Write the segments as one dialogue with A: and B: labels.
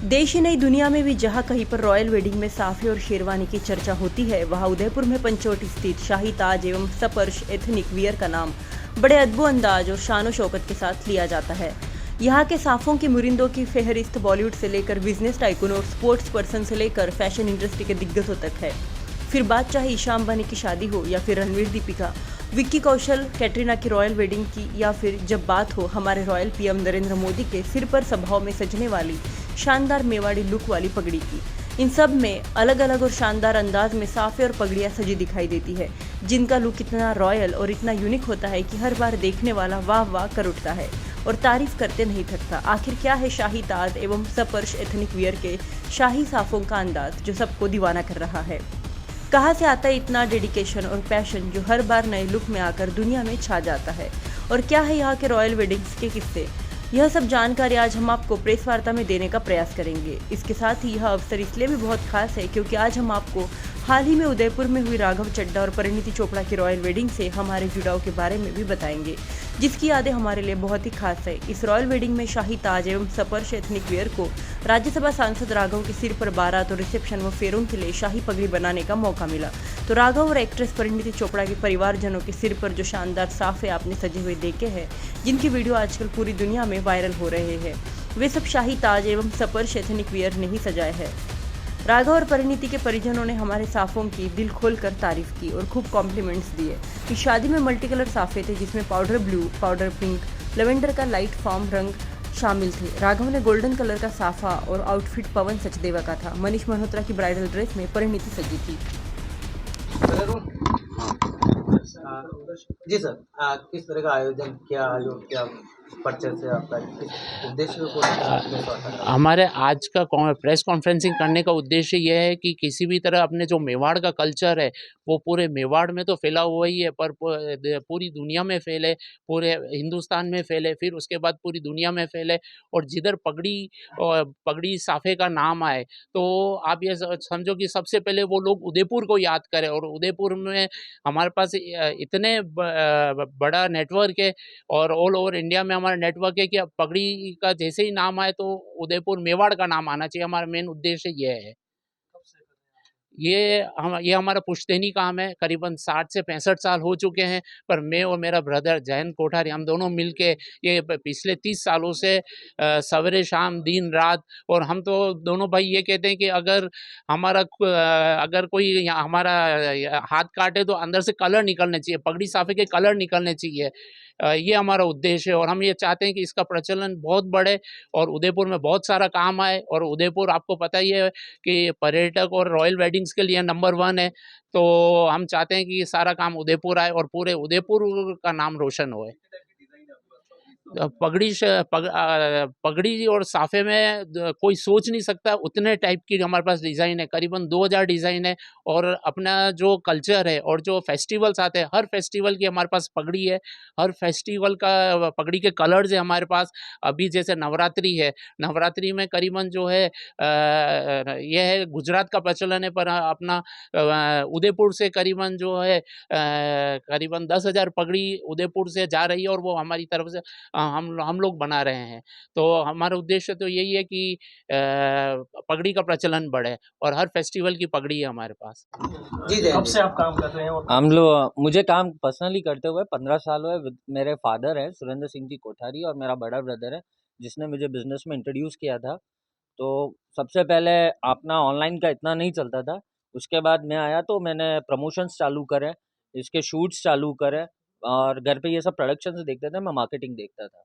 A: देश ही नहीं दुनिया में भी जहां कहीं पर रॉयल वेडिंग में साफे और शेरवानी की चर्चा होती है, वहां उदयपुर में पंचवटी स्थित शाही ताज एवं सपर्श एथनिक वियर का नाम बड़े अद्भुत अंदाज और शान शौकत के साथ लिया जाता है। यहाँ के साफों की मुरिंदों की फेहरिस्त बॉलीवुड से लेकर बिजनेस टाइकून और स्पोर्ट्स पर्सन से लेकर फैशन इंडस्ट्री के दिग्गजों तक है। फिर बात चाहे ईशा अंबानी की शादी हो या फिर रणवीर दीपिका, विक्की कौशल, कैटरीना की रॉयल वेडिंग की, या फिर जब बात हो हमारे रॉयल पीएम नरेंद्र मोदी के सिर पर सभाओं में सजने वाली शानदार मेवाड़ी लुक वाली पगड़ी की, इन सब में अलग अलग और शानदार अंदाज में साफे और पगड़ियां सजी दिखाई देती है, जिनका लुक इतना रॉयल और इतना यूनिक होता है कि हर बार देखने वाला वाह वाह कर उठता है और तारीफ करते नहीं थकता। आखिर क्या है शाही ताज एवं सपर्श एथनिक वियर के शाही साफों का अंदाज जो सबको दीवाना कर रहा है? कहाँ से आता है इतना डेडिकेशन और पैशन जो हर बार नए लुक में आकर दुनिया में छा जाता है? और क्या है यहाँ के रॉयल वेडिंग्स के किस्से? यह सब जानकारी आज हम आपको प्रेस वार्ता में देने का प्रयास करेंगे। इसके साथ ही यह अवसर इसलिए भी बहुत खास है क्योंकि आज हम आपको हाल ही में उदयपुर में हुई राघव चड्ढा और परिणीति चोपड़ा की रॉयल वेडिंग से हमारे जुड़ाव के बारे में भी बताएंगे, जिसकी यादें हमारे लिए बहुत ही खास है। इस रॉयल वेडिंग में शाही ताज एवं सपर्श एथनिक वियर को राज्यसभा सांसद राघव के सिर पर बारात और रिसेप्शन व फेरों के लिए शाही पगड़ी बनाने का मौका मिला। तो राघव और एक्ट्रेस परिणीति चोपड़ा के परिवारजनों के सिर पर जो शानदार साफे आपने सजे हुए देखे हैं, जिनकी वीडियो आजकल पूरी दुनिया में वायरल हो रहे हैं, वे सब शाही ताज एवं सपर्श एथनिक वियर ने ही सजाए हैं। राघव और परिणीति के परिजनों ने हमारे साफों की दिल खोलकर तारीफ की और खूब कॉम्प्लीमेंट्स दिए। इस शादी में मल्टी कलर साफे थे जिसमें powder blue, powder pink, lavender का लाइट फॉर्म रंग शामिल थे। राघव ने गोल्डन कलर का साफा और आउटफिट पवन सचदेवा का था। मनीष मल्होत्रा की ब्राइडल ड्रेस में परिणीति सजी थी।
B: जी सर, किस तरह का आयोजन किया, आयोग क्या पर्चेस से आपका किस उद्देश्य को
C: हमारे आज का प्रेस कॉन्फ्रेंसिंग करने का उद्देश्य यह है कि किसी भी तरह अपने जो मेवाड़ का कल्चर है वो पूरे मेवाड़ में तो फैला हुआ ही है, पर पूरी दुनिया में फैले, पूरे हिंदुस्तान में फैले, फिर उसके बाद पूरी दुनिया में फैले। और जिधर पगड़ी साफे का नाम आए तो आप ये समझो कि सबसे पहले वो लोग उदयपुर को याद करें। और उदयपुर में हमारे पास इतने बड़ा नेटवर्क है और ऑल ओवर इंडिया में हमारा नेटवर्क है कि अब पगड़ी का जैसे ही नाम आए तो उदयपुर मेवाड़ का नाम आना चाहिए। हमारा मेन उद्देश्य ये है। ये हमारा पुश्तैनी काम है। करीबन 60 से 65 साल हो चुके हैं, पर मैं और मेरा ब्रदर जयंत कोठारी हम दोनों मिलके ये पिछले 30 सालों से सवेरे शाम दिन रात, और हम तो दोनों भाई ये कहते हैं कि अगर कोई हमारा हाथ काटे तो अंदर से कलर निकलने चाहिए, पगड़ी साफे के कलर निकलने चाहिए। ये हमारा उद्देश्य है और हम ये चाहते हैं कि इसका प्रचलन बहुत बढ़े और उदयपुर में बहुत सारा काम आए। और उदयपुर आपको पता ही है कि पर्यटक और रॉयल वेडिंग्स के लिए नंबर 1 है, तो हम चाहते हैं कि ये सारा काम उदयपुर आए और पूरे उदयपुर का नाम रोशन होए। पगड़ी और साफे में कोई सोच नहीं सकता उतने टाइप की हमारे पास डिज़ाइन है। करीबन 2000 डिज़ाइन है। और अपना जो कल्चर है और जो फेस्टिवल्स आते हैं, हर फेस्टिवल की हमारे पास पगड़ी है। हर फेस्टिवल का पगड़ी के कलर्स है हमारे पास। अभी जैसे नवरात्रि है, नवरात्रि में करीबन जो है यह है गुजरात का प्रचलन है, पर अपना उदयपुर से करीबन जो है करीबन 10,000 पगड़ी उदयपुर से जा रही है और वो हमारी तरफ से हम लोग बना रहे हैं। तो हमारा उद्देश्य तो यही है कि पगड़ी का प्रचलन बढ़े और हर फेस्टिवल की पगड़ी है हमारे पास।
B: जी कब से आप काम कर रहे हैं?
D: हम लोग मुझे काम पर्सनली करते हुए 15 साल हुए। मेरे फादर हैं सुरेंद्र सिंह जी कोठारी और मेरा बड़ा ब्रदर है जिसने मुझे बिजनेस में इंट्रोड्यूस किया था। तो सबसे पहले अपना ऑनलाइन का इतना नहीं चलता था, उसके बाद मैं आया तो मैंने प्रमोशंस चालू करे, इसके शूट्स चालू करे और घर पे ये सब प्रोडक्शंस देखते थे, मैं मार्केटिंग देखता था।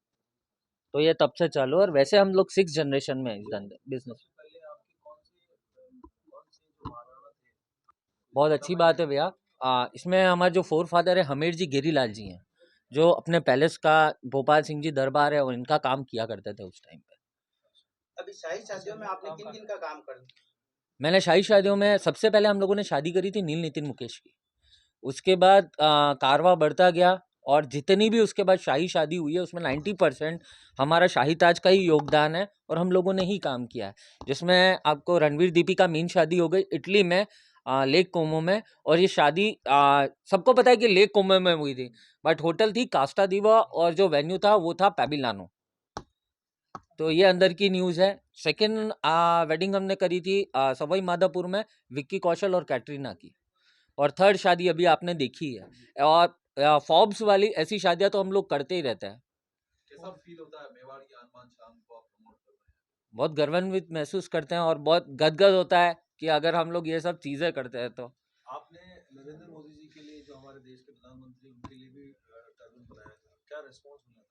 D: तो ये तब से चालू। और वैसे हम लोग 6 जनरेशन में इस धंधे बिजनेस। बहुत अच्छी बात है भैया। इसमें हमारे जो फोर फादर है हमीर जी गिरीलाल जी हैं, जो अपने पैलेस का भोपाल सिंह जी दरबार है और इनका काम किया करते थे उस टाइम पे।
B: अभी शाही शादियों में आपने किन किन का काम कर?
D: मैंने शाही शादियों में सबसे पहले हम लोगों ने शादी करी थी नील नितिन मुकेश की। उसके बाद कारवा बढ़ता गया और जितनी भी उसके बाद शाही शादी हुई है उसमें 90% हमारा शाही ताज का ही योगदान है और हम लोगों ने ही काम किया है। जिसमें आपको रणवीर दीपिका मीन शादी हो गई इटली में, लेक कोमो में। और ये शादी सबको पता है कि लेक कोमो में हुई थी, बट होटल थी कास्टा दीवा और जो वेन्यू था वो था पैबिलानो। तो ये अंदर की न्यूज़ है। सेकंड वेडिंग हमने करी थी सवाई माधोपुर में विक्की कौशल और कैटरीना की, और थर्ड शादी अभी आपने देखी है। और फॉर्ब्स वाली ऐसी शादियां तो हम लोग करते ही रहते हैं।
E: कैसा फील होता है मेवाड़ की आन बान शान को आप प्रमोट कर रहे हैं?
D: बहुत गर्वान्वित महसूस करते हैं और बहुत गदगद होता है कि अगर हम लोग ये सब चीज़ें करते हैं तो।
E: आपने नरेंद्र मोदी जी के लिए, जो हमारे देश के प्रधानमंत्री, उनके लिए भी टर्बन बनाया था, क्या रिस्पॉन्स मिला था?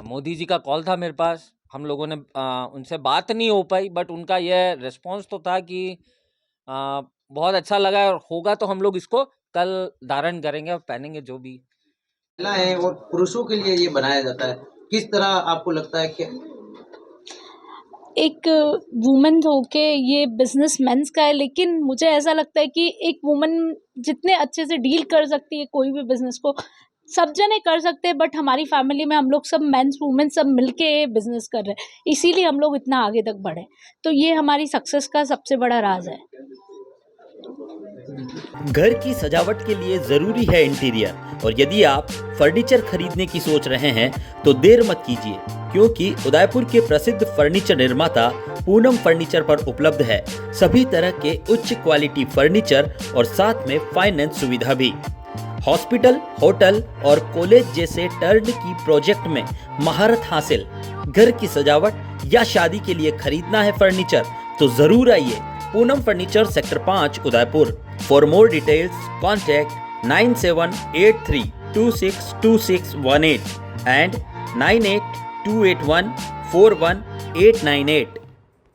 D: मोदी जी का कॉल था मेरे पास, हम लोगों ने उनसे बात नहीं हो पाई, बट उनका यह रिस्पॉन्स तो था कि बहुत अच्छा लगा है और होगा तो हम लोग इसको कल धारण करेंगे और पहनेंगे जो भी।
B: महिलाएं और पुरुषों के लिए ये बनाया जाता है, किस तरह आपको लगता है कि
F: एक वुमेन होके ये बिजनेस मेंस का है, लेकिन मुझे ऐसा लगता है कि एक वुमन जितने अच्छे से डील कर सकती है कोई भी बिजनेस को, सब जने कर सकते हैं, बट हमारी फैमिली में हम लोग सब मेंस वुमेन सब मिलके बिजनेस कर रहे हैं, इसीलिए हम लोग इतना आगे तक बढ़े। तो ये हमारी सक्सेस का सबसे बड़ा राज है।
G: घर की सजावट के लिए जरूरी है इंटीरियर, और यदि आप फर्नीचर खरीदने की सोच रहे हैं तो देर मत कीजिए, क्योंकि उदयपुर के प्रसिद्ध फर्नीचर निर्माता पूनम फर्नीचर पर उपलब्ध है सभी तरह के उच्च क्वालिटी फर्नीचर और साथ में फाइनेंस सुविधा भी। हॉस्पिटल, होटल और कॉलेज जैसे टर्नकी प्रोजेक्ट में महारत हासिल। घर की सजावट या शादी के लिए खरीदना है फर्नीचर तो जरूर आइए Poonam furniture, sector 5, Udaipur. For more details contact 9783262618 and 9828141898।